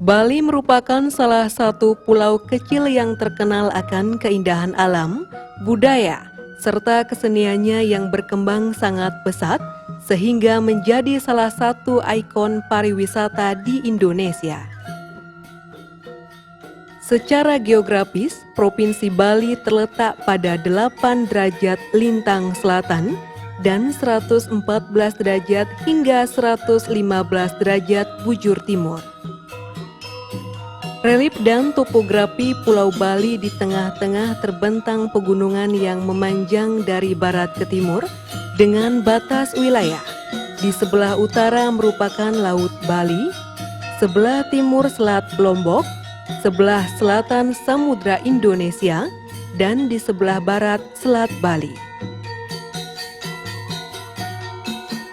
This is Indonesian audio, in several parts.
Bali merupakan salah satu pulau kecil yang terkenal akan keindahan alam, budaya, serta keseniannya yang berkembang sangat pesat sehingga menjadi salah satu ikon pariwisata di Indonesia. Secara geografis, Provinsi Bali terletak pada 8 derajat lintang selatan dan 114 derajat hingga 115 derajat bujur timur. Relief dan topografi Pulau Bali di tengah-tengah terbentang pegunungan yang memanjang dari barat ke timur dengan batas wilayah. Di sebelah utara merupakan Laut Bali, sebelah timur Selat Lombok, sebelah selatan Samudra Indonesia, dan di sebelah barat Selat Bali.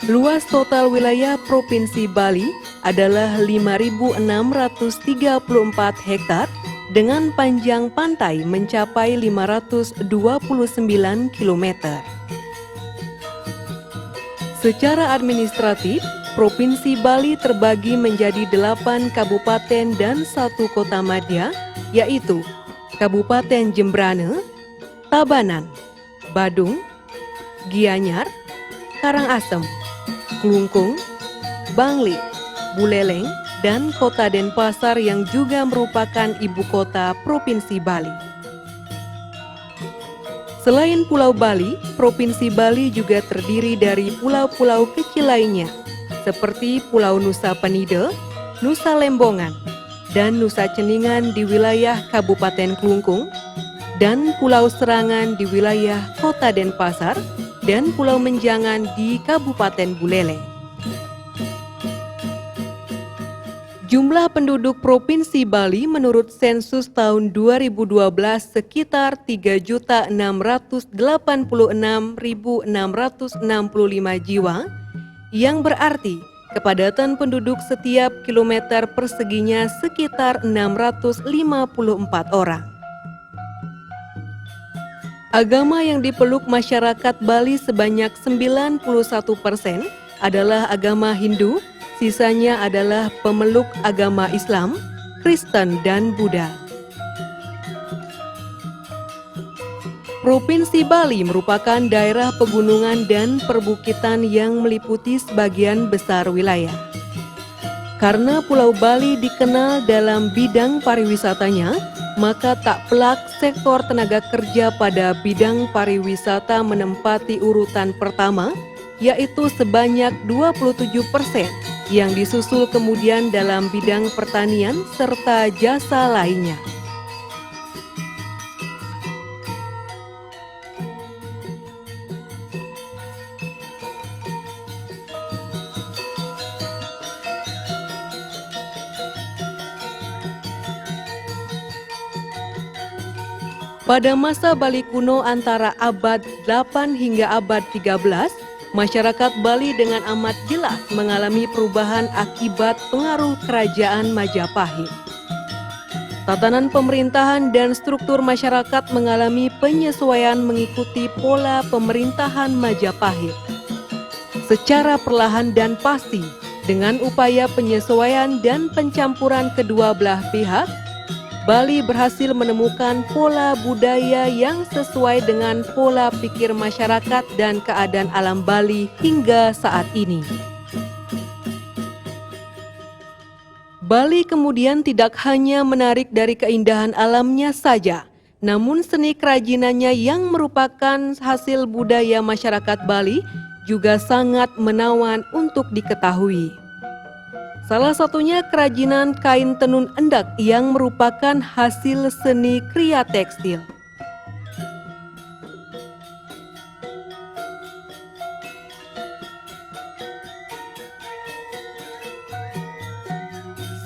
Luas total wilayah Provinsi Bali adalah 5.634 hektar dengan panjang pantai mencapai 529 km. Secara administratif, Provinsi Bali terbagi menjadi 8 kabupaten dan 1 kota madya, yaitu Kabupaten Jembrane, Tabanan, Badung, Gianyar, Karangasem, Klungkung, Bangli, Buleleng, dan Kota Denpasar yang juga merupakan ibu kota Provinsi Bali. Selain Pulau Bali, Provinsi Bali juga terdiri dari pulau-pulau kecil lainnya, seperti Pulau Nusa Penida, Nusa Lembongan, dan Nusa Ceningan di wilayah Kabupaten Klungkung, dan Pulau Serangan di wilayah Kota Denpasar, dan Pulau Menjangan di Kabupaten Buleleng. Jumlah penduduk Provinsi Bali menurut sensus tahun 2012 sekitar 3.686.665 jiwa, yang berarti kepadatan penduduk setiap kilometer perseginya sekitar 654 orang. Agama yang dipeluk masyarakat Bali sebanyak 91% adalah agama Hindu, sisanya adalah pemeluk agama Islam, Kristen, dan Buddha. Provinsi Bali merupakan daerah pegunungan dan perbukitan yang meliputi sebagian besar wilayah. Karena Pulau Bali dikenal dalam bidang pariwisatanya, maka tak pelak sektor tenaga kerja pada bidang pariwisata menempati urutan pertama, yaitu sebanyak 27%, yang disusul kemudian dalam bidang pertanian serta jasa lainnya. Pada masa Bali kuno antara abad 8 hingga abad 13, masyarakat Bali dengan amat jelas mengalami perubahan akibat pengaruh kerajaan Majapahit. Tatanan pemerintahan dan struktur masyarakat mengalami penyesuaian mengikuti pola pemerintahan Majapahit. Secara perlahan dan pasti, dengan upaya penyesuaian dan pencampuran kedua belah pihak, Bali berhasil menemukan pola budaya yang sesuai dengan pola pikir masyarakat dan keadaan alam Bali hingga saat ini. Bali kemudian tidak hanya menarik dari keindahan alamnya saja, namun seni kerajinannya yang merupakan hasil budaya masyarakat Bali juga sangat menawan untuk diketahui. Salah satunya kerajinan kain tenun endak yang merupakan hasil seni kriya tekstil.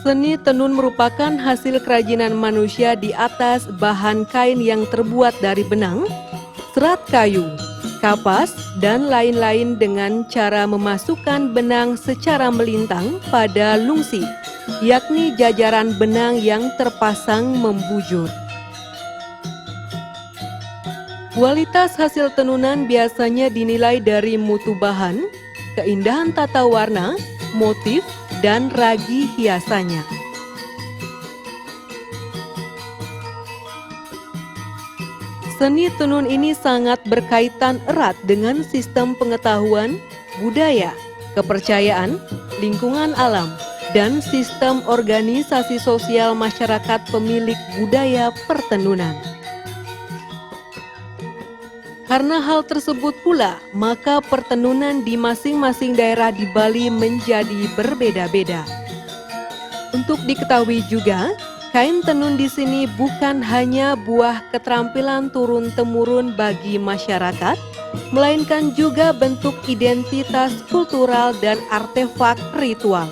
Seni tenun merupakan hasil kerajinan manusia di atas bahan kain yang terbuat dari benang, serat kayu, kapas, dan lain-lain dengan cara memasukkan benang secara melintang pada lungsi, yakni jajaran benang yang terpasang membujur. Kualitas hasil tenunan biasanya dinilai dari mutu bahan, keindahan tata warna, motif, dan ragi hiasannya. Seni tenun ini sangat berkaitan erat dengan sistem pengetahuan, budaya, kepercayaan, lingkungan alam, dan sistem organisasi sosial masyarakat pemilik budaya pertenunan. Karena hal tersebut pula, maka pertenunan di masing-masing daerah di Bali menjadi berbeda-beda. Untuk diketahui juga, kain tenun di sini bukan hanya buah keterampilan turun-temurun bagi masyarakat, melainkan juga bentuk identitas kultural dan artefak ritual.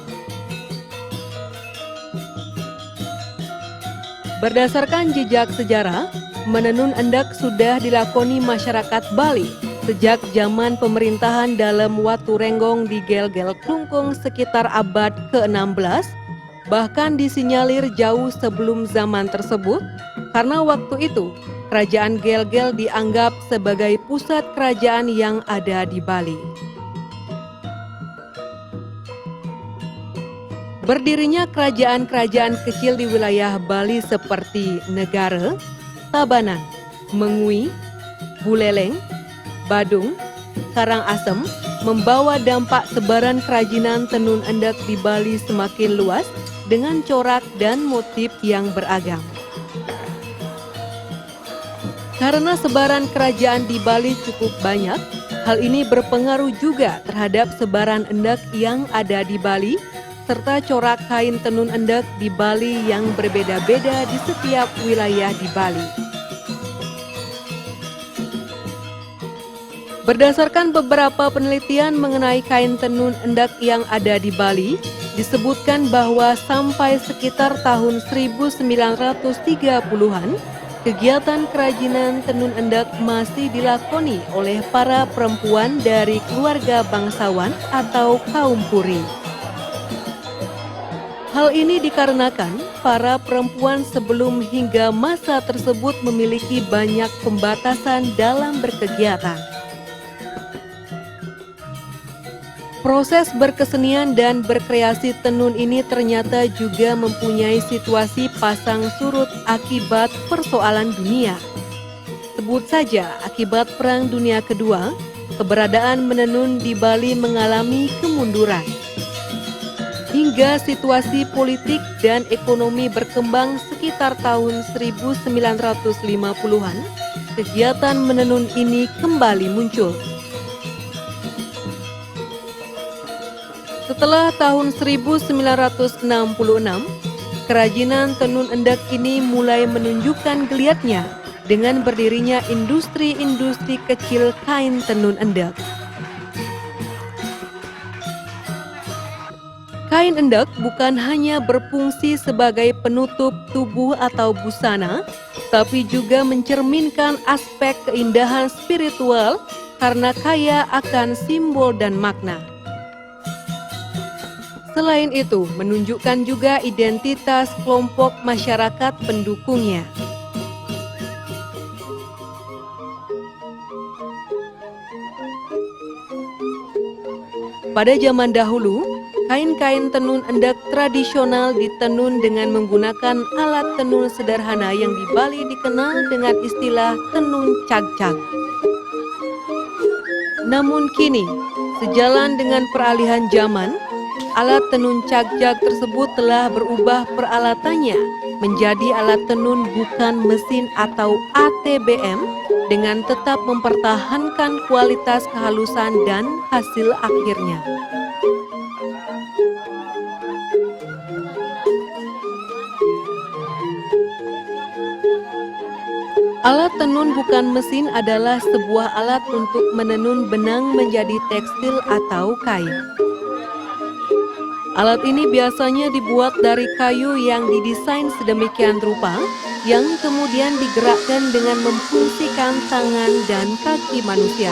Berdasarkan jejak sejarah, menenun endek sudah dilakoni masyarakat Bali sejak zaman pemerintahan dalam Watu Renggong di Gel-Gel Klungkung sekitar abad ke-16, bahkan disinyalir jauh sebelum zaman tersebut, karena waktu itu kerajaan Gel-Gel dianggap sebagai pusat kerajaan yang ada di Bali. Berdirinya kerajaan-kerajaan kecil di wilayah Bali seperti Negara, Tabanan, Mengui, Buleleng, Badung, Karangasem membawa dampak sebaran kerajinan tenun endek di Bali semakin luas dengan corak dan motif yang beragam. Karena sebaran kerajaan di Bali cukup banyak, hal ini berpengaruh juga terhadap sebaran endek yang ada di Bali, serta corak kain tenun endek di Bali yang berbeda-beda di setiap wilayah di Bali. Berdasarkan beberapa penelitian mengenai kain tenun endek yang ada di Bali, disebutkan bahwa sampai sekitar tahun 1930-an, kegiatan kerajinan tenun endek masih dilakoni oleh para perempuan dari keluarga bangsawan atau kaum puri. Hal ini dikarenakan para perempuan sebelum hingga masa tersebut memiliki banyak pembatasan dalam berkegiatan. Proses berkesenian dan berkreasi tenun ini ternyata juga mempunyai situasi pasang surut akibat persoalan dunia. Sebut saja akibat Perang Dunia Kedua, keberadaan menenun di Bali mengalami kemunduran. Hingga situasi politik dan ekonomi berkembang sekitar tahun 1950-an, kegiatan menenun ini kembali muncul. Setelah tahun 1966, kerajinan tenun endek ini mulai menunjukkan geliatnya dengan berdirinya industri-industri kecil kain tenun endek. Kain endek bukan hanya berfungsi sebagai penutup tubuh atau busana, tapi juga mencerminkan aspek keindahan spiritual karena kaya akan simbol dan makna. Selain itu, menunjukkan juga identitas kelompok masyarakat pendukungnya. Pada zaman dahulu, kain-kain tenun endek tradisional ditenun dengan menggunakan alat tenun sederhana yang di Bali dikenal dengan istilah tenun cagcag. Namun kini, sejalan dengan peralihan zaman, alat tenun cagcag tersebut telah berubah peralatannya menjadi alat tenun bukan mesin atau ATBM dengan tetap mempertahankan kualitas kehalusan dan hasil akhirnya. Alat tenun bukan mesin adalah sebuah alat untuk menenun benang menjadi tekstil atau kain. Alat ini biasanya dibuat dari kayu yang didesain sedemikian rupa, yang kemudian digerakkan dengan memfungsikan tangan dan kaki manusia.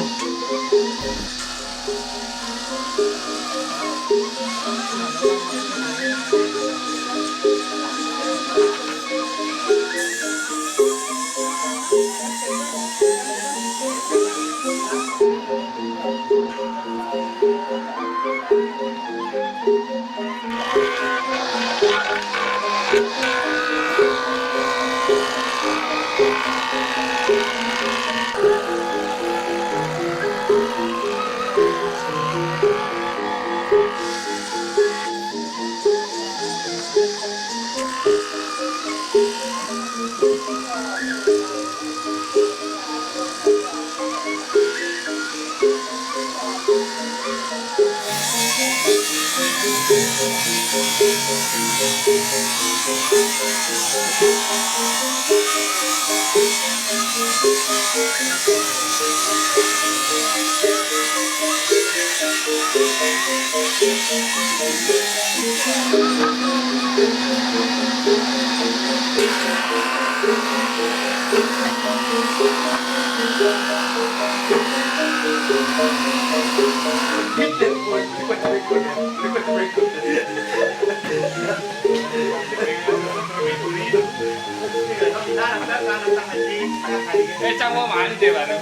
Cang mau mana deh baru?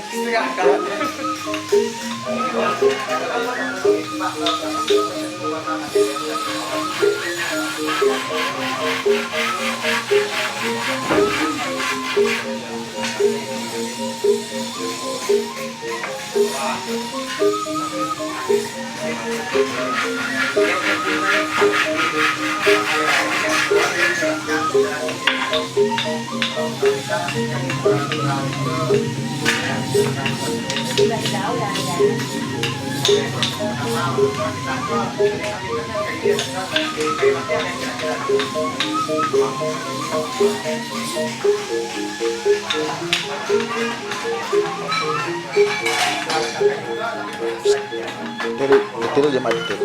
Betul jemaat betul.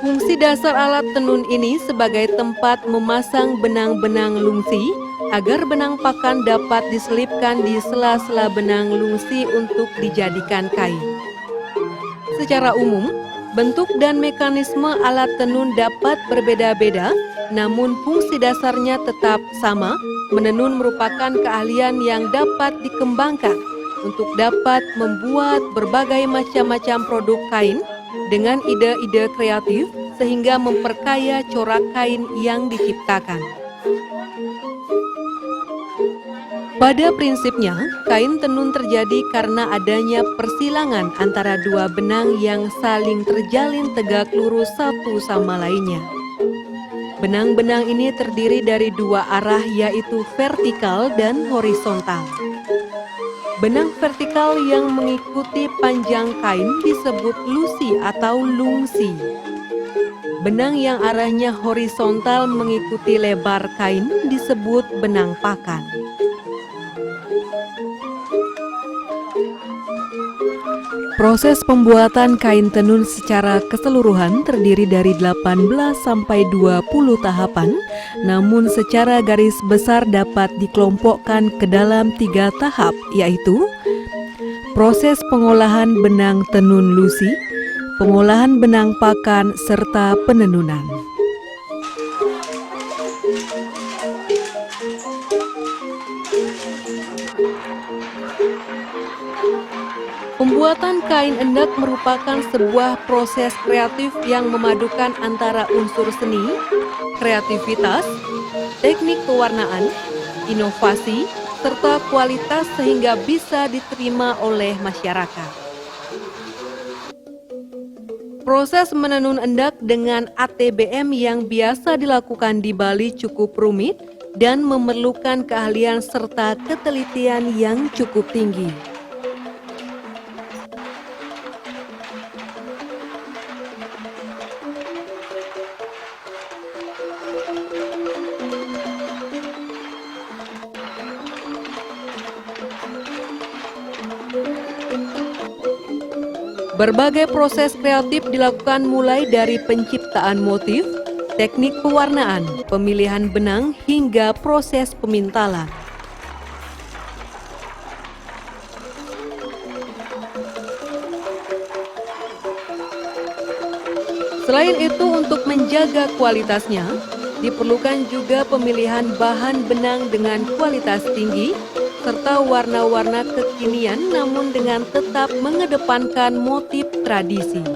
Fungsi dasar alat tenun ini sebagai tempat memasang benang-benang lungsi agar benang pakan dapat diselipkan di sela-sela benang lungsi untuk dijadikan kain. Secara umum, bentuk dan mekanisme alat tenun dapat berbeda-beda, namun fungsi dasarnya tetap sama. Menenun merupakan keahlian yang dapat dikembangkan untuk dapat membuat berbagai macam-macam produk kain dengan ide-ide kreatif sehingga memperkaya corak kain yang diciptakan. Pada prinsipnya, kain tenun terjadi karena adanya persilangan antara dua benang yang saling terjalin tegak lurus satu sama lainnya. Benang-benang ini terdiri dari dua arah, yaitu vertikal dan horizontal. Benang vertikal yang mengikuti panjang kain disebut lusi atau lungsi. Benang yang arahnya horizontal mengikuti lebar kain disebut benang pakan. Proses pembuatan kain tenun secara keseluruhan terdiri dari 18 sampai 20 tahapan, namun secara garis besar dapat dikelompokkan ke dalam 3 tahap, yaitu proses pengolahan benang tenun lusi, pengolahan benang pakan, serta penenunan. Pembuatan kain endek merupakan sebuah proses kreatif yang memadukan antara unsur seni, kreativitas, teknik pewarnaan, inovasi, serta kualitas sehingga bisa diterima oleh masyarakat. Proses menenun endek dengan ATBM yang biasa dilakukan di Bali cukup rumit dan memerlukan keahlian serta ketelitian yang cukup tinggi. Berbagai proses kreatif dilakukan mulai dari penciptaan motif, teknik pewarnaan, pemilihan benang, hingga proses pemintalan. Selain itu, untuk menjaga kualitasnya, diperlukan juga pemilihan bahan benang dengan kualitas tinggi, serta warna-warna kekinian namun dengan tetap mengedepankan motif tradisi.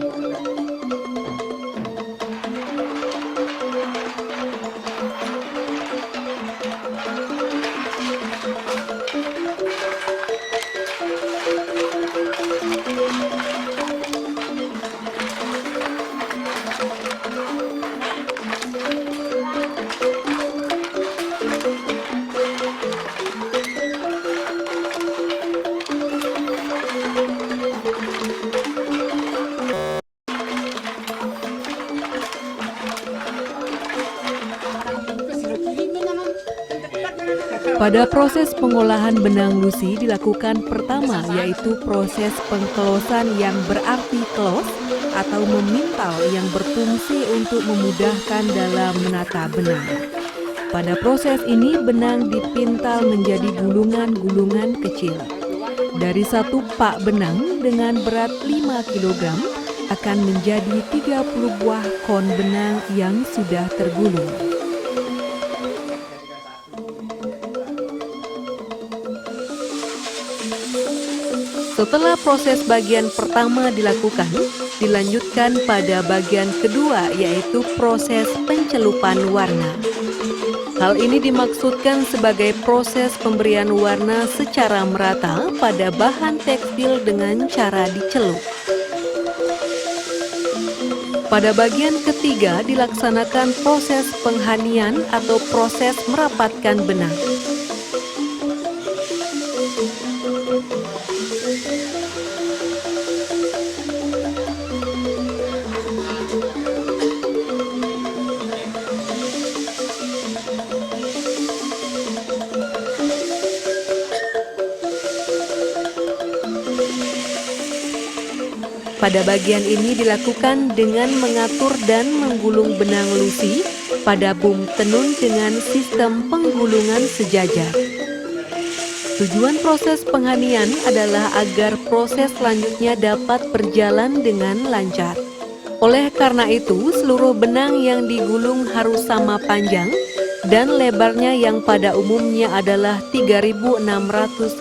Pada proses pengolahan benang lusi dilakukan pertama, yaitu proses pengkelosan yang berarti kelos atau memintal yang berfungsi untuk memudahkan dalam menata benang. Pada proses ini benang dipintal menjadi gulungan-gulungan kecil. Dari satu pak benang dengan berat 5 kg akan menjadi 30 buah kon benang yang sudah tergulung. Setelah proses bagian pertama dilakukan, dilanjutkan pada bagian kedua yaitu proses pencelupan warna. Hal ini dimaksudkan sebagai proses pemberian warna secara merata pada bahan tekstil dengan cara dicelup. Pada bagian ketiga dilaksanakan proses penghanian atau proses merapatkan benang. Pada bagian ini dilakukan dengan mengatur dan menggulung benang lusi pada boom tenun dengan sistem penggulungan sejajar. Tujuan proses penghanian adalah agar proses selanjutnya dapat berjalan dengan lancar. Oleh karena itu, seluruh benang yang digulung harus sama panjang dan lebarnya yang pada umumnya adalah 3.600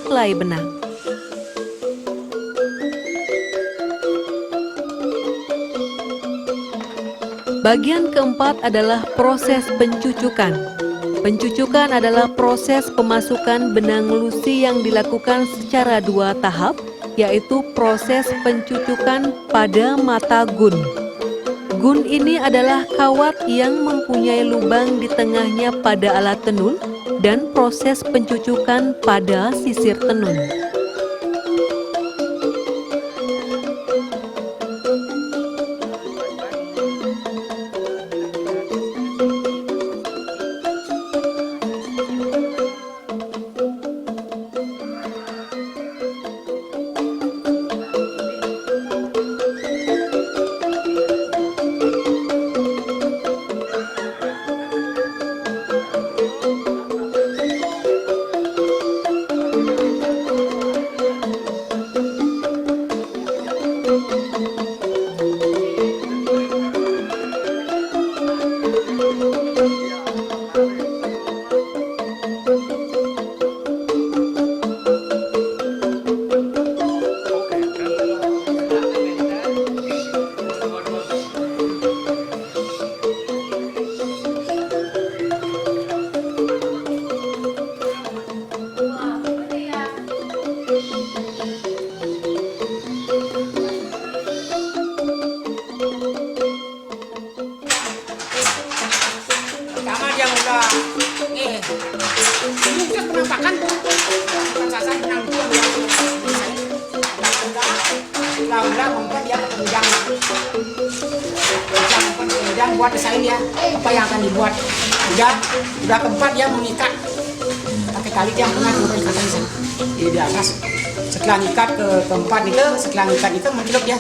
helai benang. Bagian keempat adalah proses pencucukan. Pencucukan adalah proses pemasukan benang lusi yang dilakukan secara 2 tahap, yaitu proses pencucukan pada mata gun. Gun ini adalah kawat yang mempunyai lubang di tengahnya pada alat tenun dan proses pencucukan pada sisir tenun. penampakan rasasan benang itu udah membuat dia kemudian buat desain dia apa yang akan dibuat udah keempat dia mengikat pakai tali yang pernah turun ikatan di sana di atas. Setelah ngikat ke keempat itu, setelah ngikat itu mencelup dia.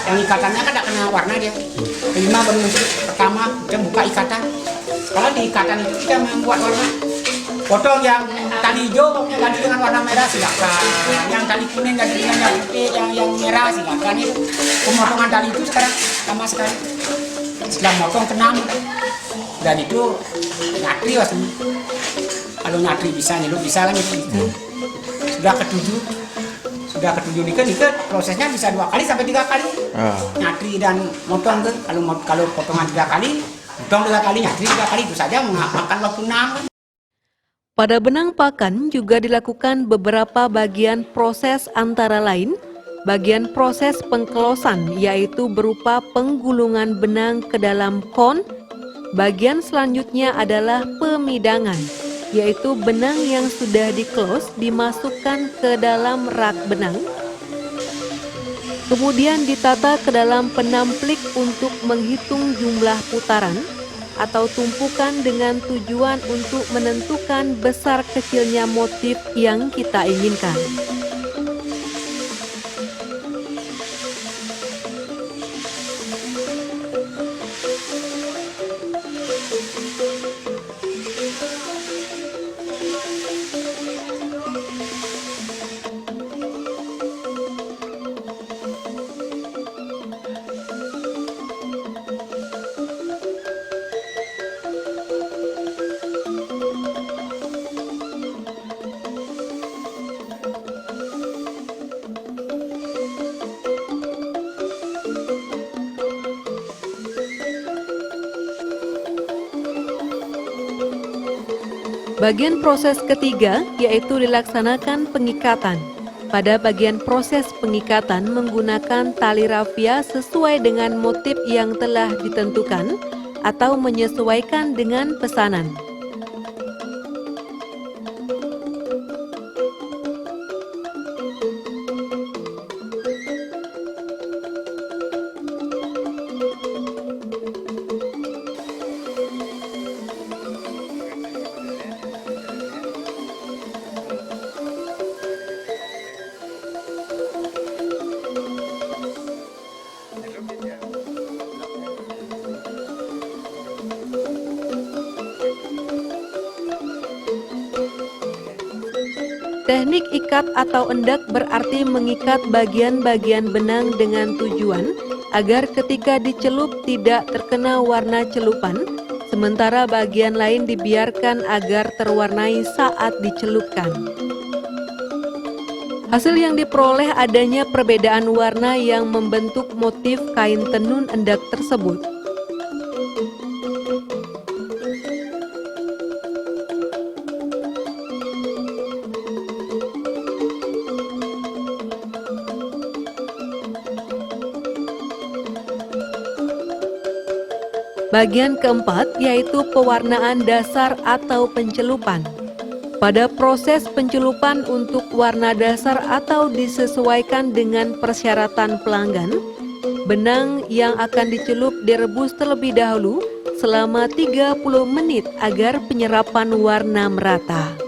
Yang ikatannya kan tidak kena warna dia. Kelima baru mencelup. Pertama kita buka ikatan. Kalau di ikatan itu kita membuat warna. Potong yang tali hijau ganti dengan warna merah silakan. Yang tali kuning ganti dengan yang putih, yang merah silakan. Itu pemotongan tali itu sekarang sama sekali. Setelah motong ke-6 dan itu nyatri wasnya. Kalau nyatri bisa nyelup bisa kan itu. Sudah ketujuh nikah prosesnya bisa 2 kali sampai 3 kali. Nyatri dan motong tuh kalau potongan 3 kali, potong 3 kali, nyatri 3 kali itu saja memakan waktu 6. Pada benang pakan juga dilakukan beberapa bagian proses antara lain, bagian proses pengkelosan yaitu berupa penggulungan benang ke dalam kon. Bagian selanjutnya adalah pemidangan, yaitu benang yang sudah dikelos dimasukkan ke dalam rak benang. Kemudian ditata ke dalam penamplik untuk menghitung jumlah putaran atau tumpukan dengan tujuan untuk menentukan besar kecilnya motif yang kita inginkan. Bagian proses ketiga yaitu dilaksanakan pengikatan. Pada bagian proses pengikatan menggunakan tali rafia sesuai dengan motif yang telah ditentukan atau menyesuaikan dengan pesanan. Teknik ikat atau endak berarti mengikat bagian-bagian benang dengan tujuan agar ketika dicelup tidak terkena warna celupan, sementara bagian lain dibiarkan agar terwarnai saat dicelupkan. Hasil yang diperoleh adanya perbedaan warna yang membentuk motif kain tenun endak tersebut. Bagian keempat yaitu pewarnaan dasar atau pencelupan. Pada proses pencelupan untuk warna dasar atau disesuaikan dengan persyaratan pelanggan, benang yang akan dicelup direbus terlebih dahulu selama 30 menit agar penyerapan warna merata.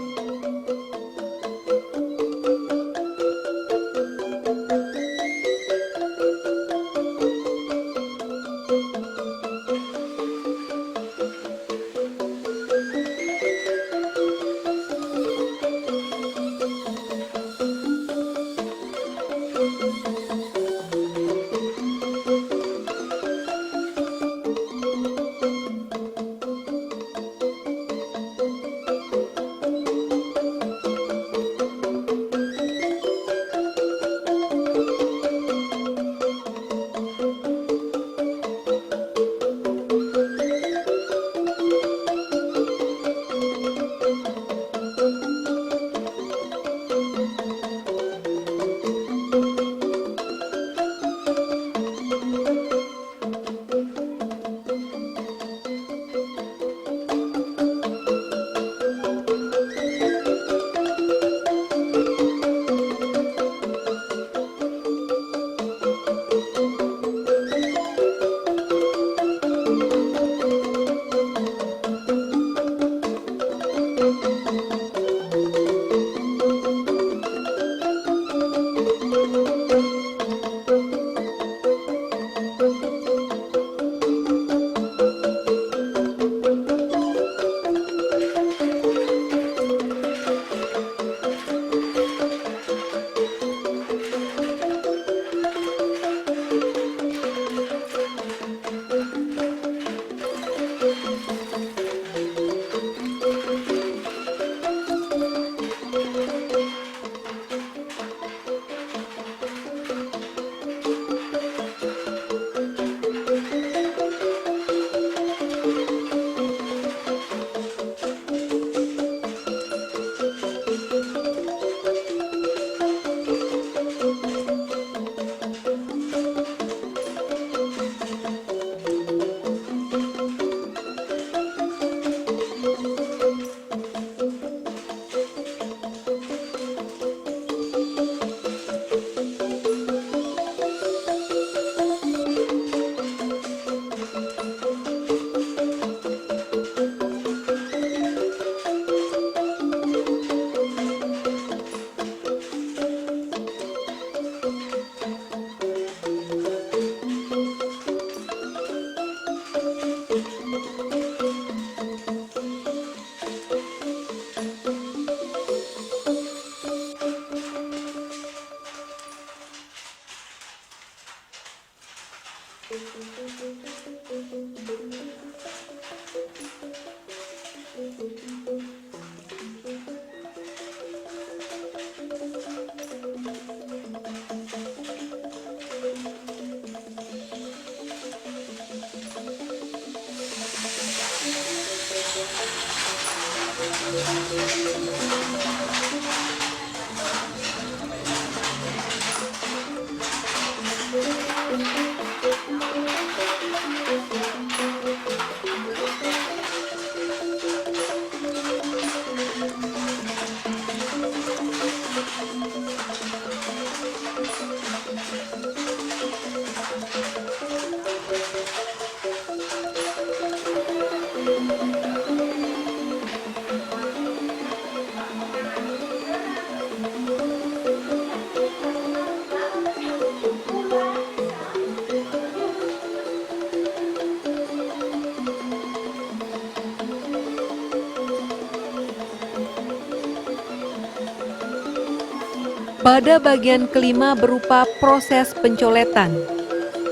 Pada bagian kelima berupa proses pencoletan.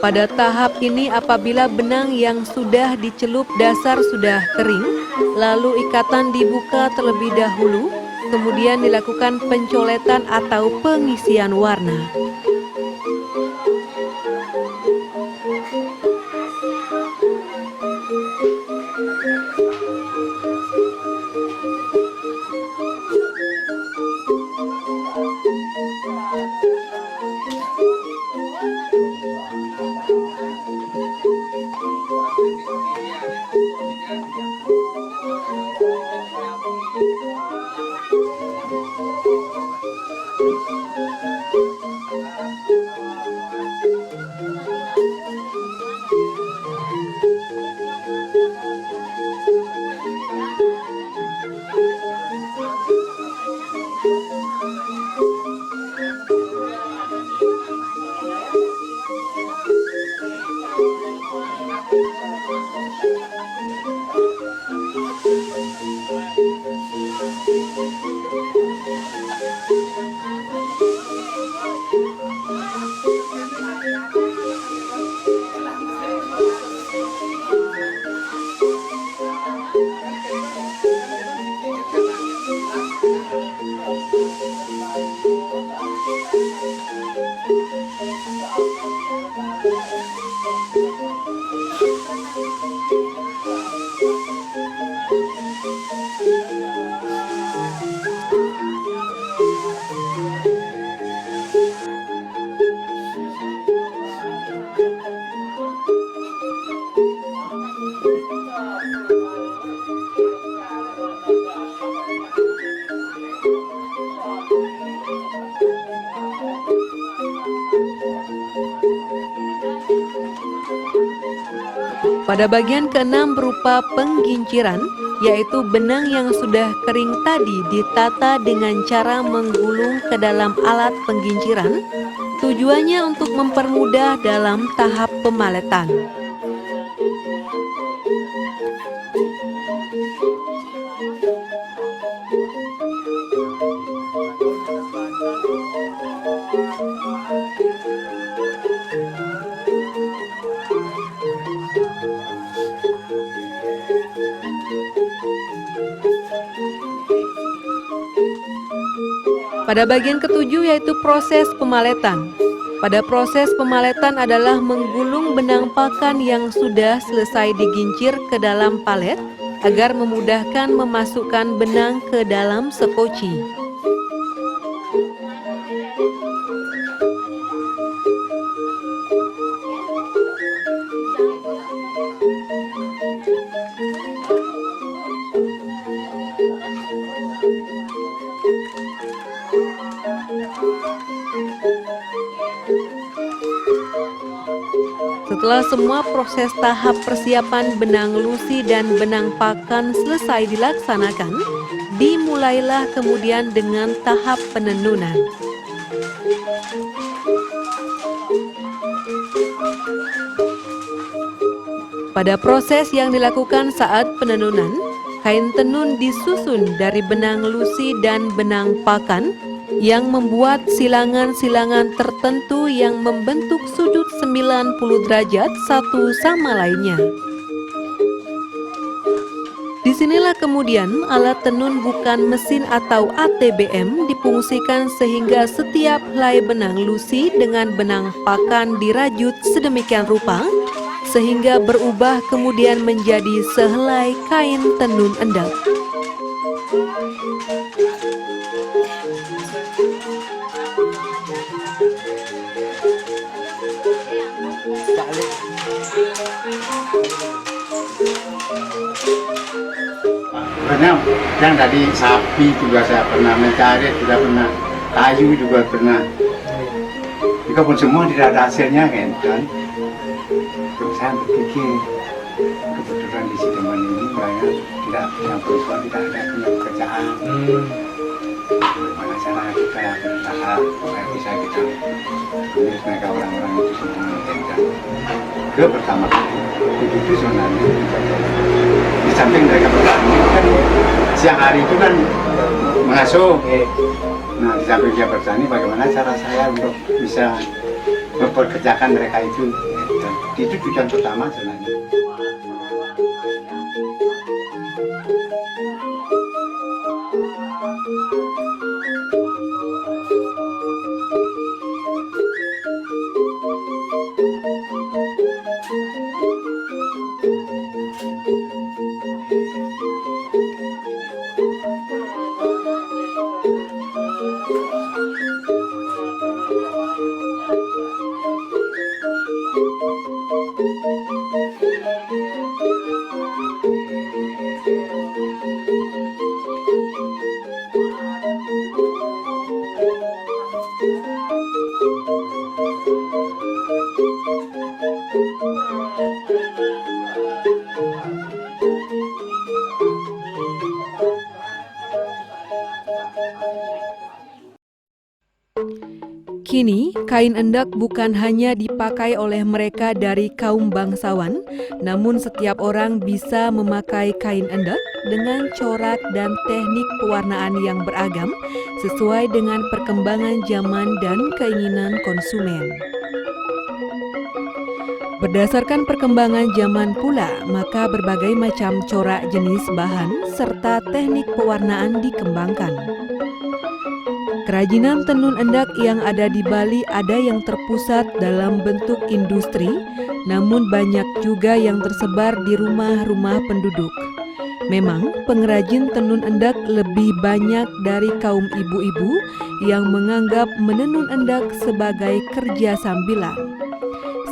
Pada tahap ini apabila benang yang sudah dicelup dasar sudah kering, lalu ikatan dibuka terlebih dahulu, kemudian dilakukan pencoletan atau pengisian warna. Pada bagian keenam berupa pengginciran, yaitu benang yang sudah kering tadi ditata dengan cara menggulung ke dalam alat pengginciran, tujuannya untuk mempermudah dalam tahap pemaletan. Pada bagian ketujuh yaitu proses pemaletan. Pada proses pemaletan adalah menggulung benang pakan yang sudah selesai digincir ke dalam palet agar memudahkan memasukkan benang ke dalam sekoci. Setelah semua proses tahap persiapan benang lusi dan benang pakan selesai dilaksanakan, dimulailah kemudian dengan tahap penenunan. Pada proses yang dilakukan saat penenunan, kain tenun disusun dari benang lusi dan benang pakan yang membuat silangan-silangan tertentu yang membentuk sudut 90 derajat satu sama lainnya. Disinilah kemudian alat tenun bukan mesin atau ATBM difungsikan sehingga setiap helai benang lusi dengan benang pakan dirajut sedemikian rupa sehingga berubah kemudian menjadi sehelai kain tenun endap. Karena yang tadi sapi juga saya pernah mencari, juga pernah kayu juga pernah. Jika pun semua tidak ada hasilnya kan. Terus saya berpikir kebetulan di Sideman ini banyak tidak yang perempuan tidak ada punya pekerjaan. Bagaimana cara kita berusaha supaya bisa kita tulis mereka orang-orang itu semua menginginkan. Ke pertama kali itu sebenarnya di samping mereka bertani kan siang hari itu kan mengasuh Nah, di samping dia bertani, bagaimana cara saya untuk bisa memperkerjakan mereka itu? Itu tujuan pertama sebenarnya. Kini, kain endek bukan hanya dipakai oleh mereka dari kaum bangsawan, namun setiap orang bisa memakai kain endek dengan corak dan teknik pewarnaan yang beragam sesuai dengan perkembangan zaman dan keinginan konsumen. Berdasarkan perkembangan zaman pula, maka berbagai macam corak jenis bahan serta teknik pewarnaan dikembangkan. Kerajinan tenun endek yang ada di Bali ada yang terpusat dalam bentuk industri, namun banyak juga yang tersebar di rumah-rumah penduduk. Memang, pengrajin tenun endek lebih banyak dari kaum ibu-ibu yang menganggap menenun endek sebagai kerja sambilan.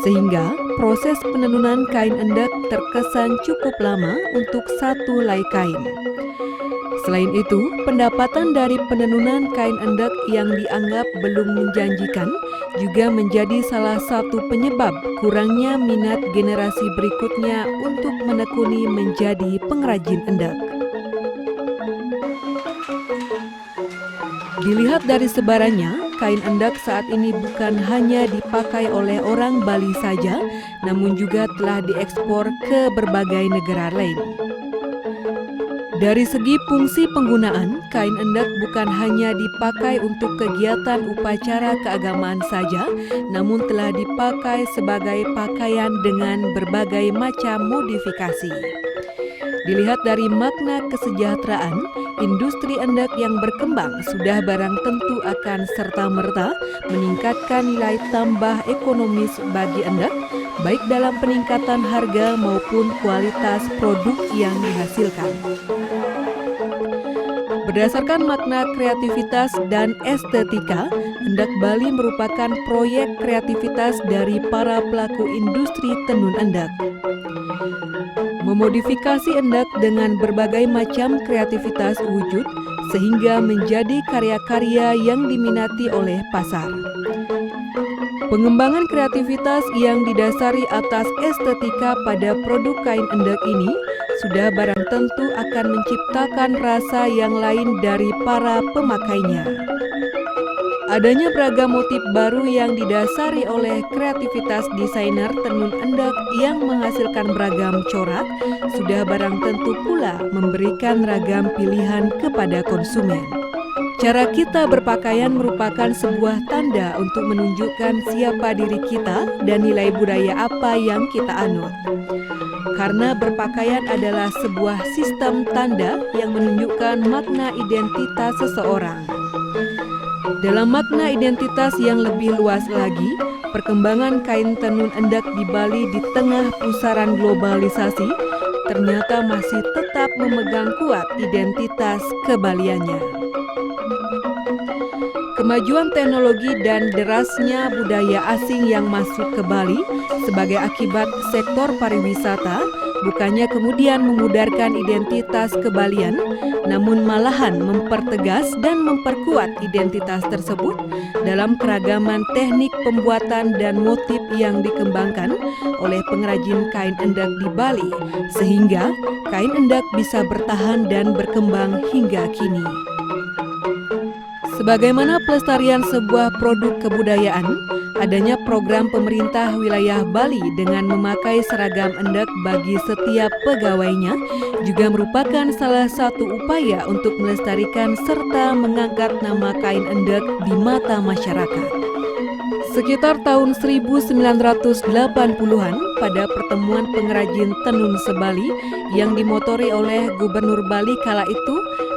Sehingga proses penenunan kain endek terkesan cukup lama untuk satu helai kain. Selain itu, pendapatan dari penenunan kain endek yang dianggap belum menjanjikan juga menjadi salah satu penyebab kurangnya minat generasi berikutnya untuk menekuni menjadi pengrajin endek. Dilihat dari sebarannya, kain endek saat ini bukan hanya dipakai oleh orang Bali saja, namun juga telah diekspor ke berbagai negara lain. Dari segi fungsi penggunaan, kain endek bukan hanya dipakai untuk kegiatan upacara keagamaan saja, namun telah dipakai sebagai pakaian dengan berbagai macam modifikasi. Dilihat dari makna kesejahteraan, industri endek yang berkembang sudah barang tentu akan serta-merta meningkatkan nilai tambah ekonomis bagi endek, baik dalam peningkatan harga maupun kualitas produk yang dihasilkan. Berdasarkan makna kreativitas dan estetika, endek Bali merupakan proyek kreativitas dari para pelaku industri tenun endek. Memodifikasi endek dengan berbagai macam kreativitas wujud sehingga menjadi karya-karya yang diminati oleh pasar. Pengembangan kreativitas yang didasari atas estetika pada produk kain endek ini sudah barang tentu akan menciptakan rasa yang lain dari para pemakainya. Adanya beragam motif baru yang didasari oleh kreativitas desainer tenun endek yang menghasilkan beragam corak sudah barang tentu pula memberikan ragam pilihan kepada konsumen. Cara kita berpakaian merupakan sebuah tanda untuk menunjukkan siapa diri kita dan nilai budaya apa yang kita anut. Karena berpakaian adalah sebuah sistem tanda yang menunjukkan makna identitas seseorang. Dalam makna identitas yang lebih luas lagi, perkembangan kain tenun endek di Bali di tengah pusaran globalisasi ternyata masih tetap memegang kuat identitas kebaliannya. Kemajuan teknologi dan derasnya budaya asing yang masuk ke Bali sebagai akibat sektor pariwisata bukannya kemudian memudarkan identitas kebalian, namun malahan mempertegas dan memperkuat identitas tersebut dalam keragaman teknik pembuatan dan motif yang dikembangkan oleh pengrajin kain endek di Bali, sehingga kain endek bisa bertahan dan berkembang hingga kini. Sebagaimana pelestarian sebuah produk kebudayaan adanya program pemerintah wilayah Bali dengan memakai seragam endek bagi setiap pegawainya juga merupakan salah satu upaya untuk melestarikan serta mengangkat nama kain endek di mata masyarakat. Sekitar tahun 1980-an, pada pertemuan pengrajin tenun sebali yang dimotori oleh Gubernur Bali kala itu,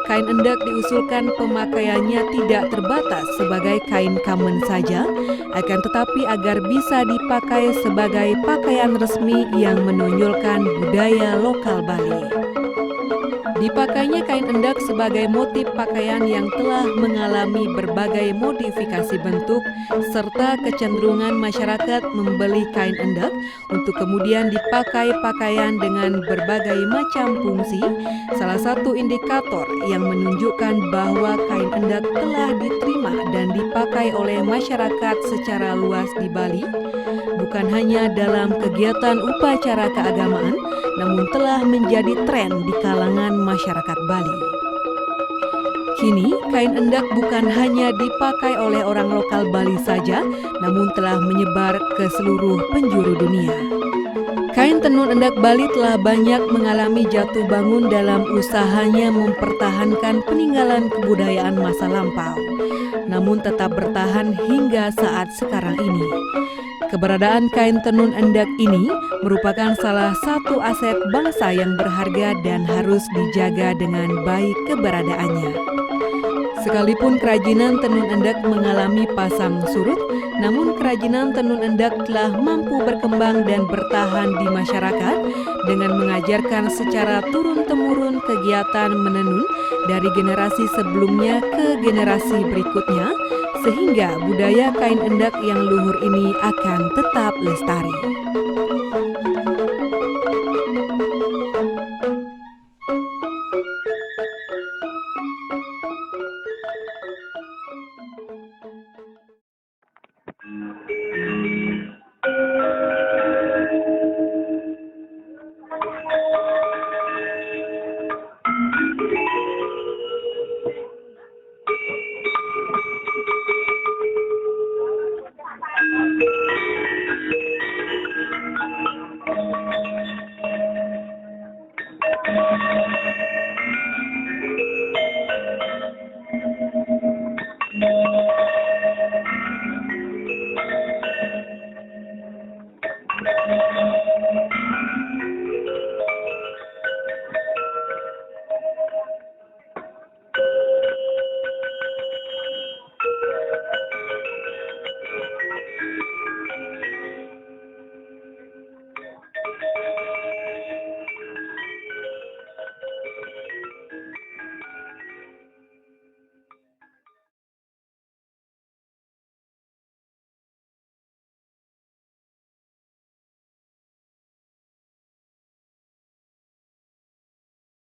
kain endek diusulkan pemakaiannya tidak terbatas sebagai kain kamen saja, akan tetapi agar bisa dipakai sebagai pakaian resmi yang menonjolkan budaya lokal Bali. Dipakainya kain endek sebagai motif pakaian yang telah mengalami berbagai modifikasi bentuk serta kecenderungan masyarakat membeli kain endek untuk kemudian dipakai pakaian dengan berbagai macam fungsi. Salah satu indikator yang menunjukkan bahwa kain endek telah diterima dan dipakai oleh masyarakat secara luas di Bali, bukan hanya dalam kegiatan upacara keagamaan, namun telah menjadi tren di kalangan masyarakat Bali. Kini, kain endek bukan hanya dipakai oleh orang lokal Bali saja, namun telah menyebar ke seluruh penjuru dunia. Kain tenun endek Bali telah banyak mengalami jatuh bangun dalam usahanya mempertahankan peninggalan kebudayaan masa lampau, namun tetap bertahan hingga saat sekarang ini. Keberadaan kain tenun endek ini merupakan salah satu aset bangsa yang berharga dan harus dijaga dengan baik keberadaannya. Sekalipun kerajinan tenun endek mengalami pasang surut, namun kerajinan tenun endek telah mampu berkembang dan bertahan di masyarakat dengan mengajarkan secara turun-temurun kegiatan menenun dari generasi sebelumnya ke generasi berikutnya, sehingga budaya kain endek yang luhur ini akan tetap lestari.